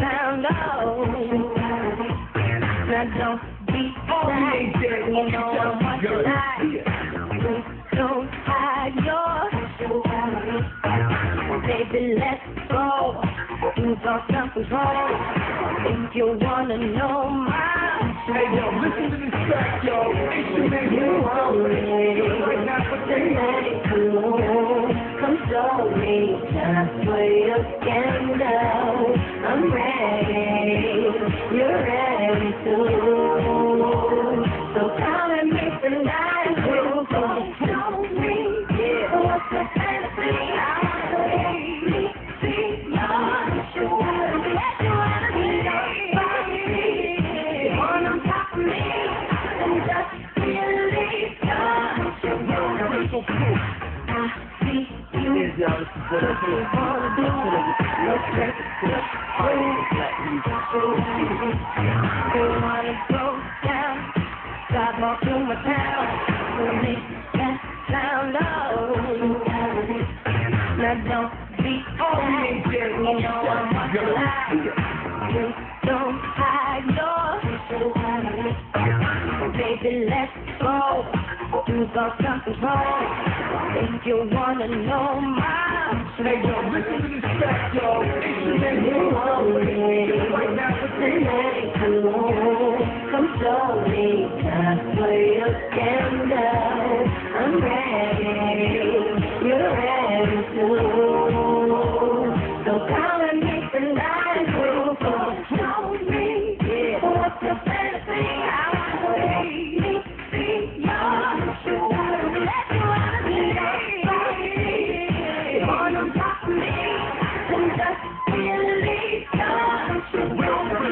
sound of. Now don't be shy, you know I want to lie. Don't hide your baby, let's go. You got some control. If you wanna know my Hey, yo, listen to this track, yo. you want me Right now, what they let it go. Come show me just where you can go. I'm ready, you're ready too. So come and make the night through. Show me, yeah, what's the fantasy? I wanna see your let you wanna be on top of me and just release your I see you. What you wanna do? Let's get you wanna go down? God walk through my town. Make that sound low. Now don't be shy. You know I want to lie. Don't hide your baby, let's go. You got some control. If you wanna know my Hey, yo, listen to this track, yo. you want me Right now, what they let it go. Come show me just where you can go. I'm ready, you're ready too. So come and make the night through. Show me, yeah, what's the fantasy? I wanna see your let you wanna be on top of me and just release your wanna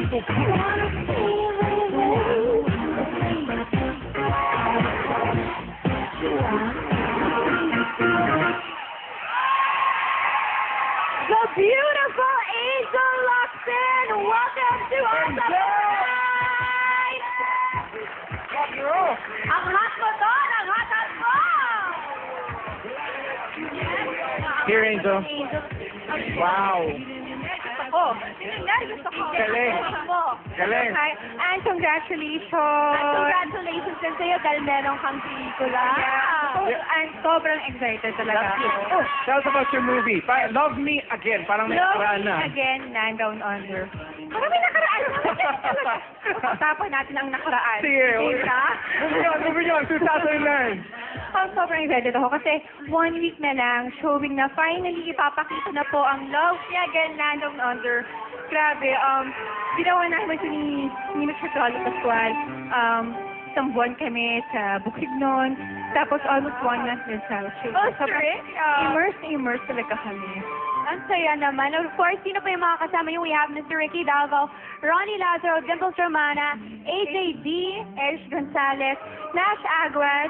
The beautiful Angel Locsin, welcome to our night! Ang hot mo doon, ang hot mo! Here, Angel. Wow. Ako, gusto ko. Galing. Galing. Okay. And congratulations! And congratulations din sa'yo dahil meron kang pelikula. Yeah. And sobrang excited talaga. Oh, tell us about your movie. Love Me Again. Parang may Love nakaraan Me na. Again, Nine Down Under. Parang may nakaraan. Tapos natin ang nakaraan. Sige. Diba? Moving on, 2009. Sobrang excited ako kasi 1 week na lang, showing na finally ipapakita na po ang Love Me Again, Nine Down Under. Grabe, ginawa namin ito ni Mr. Carlo Pascual. Isang buwan kami sa Bukidnon. Tapos almost 1 month din sa shoot. Oh, Sobrang strict? immerse talaga kami. Ang saya naman. Of course, sino pa yung mga kasama yung we have Mr. Ricky Davao, Ronnie Lazaro, Dimples Romana, AJD, Eric Gonzalez, Nash Aguad,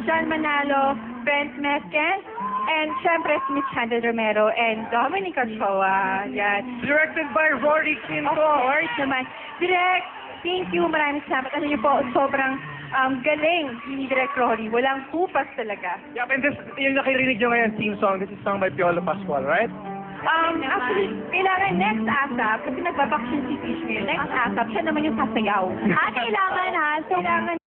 John Manalo, Brent Mesken, and syempre si Miss Chandler Romero and Dominic Ochoa. Yan. Directed by Rory Of Quinto. course naman. Direct, thank you. Maraming salamat. Ano niyo po, sobrang galing ni Direct Rory. Walang kupas talaga. Yep, and this, yung nakirinig nyo ngayon theme song, this is sung by Piolo Pascual, right? Actually, kailangan next ASAP, kasi nagbabaksin si Fish ngayon. Next ASAP, siya naman yung sasayaw. Kailangan ha. So, Kailangan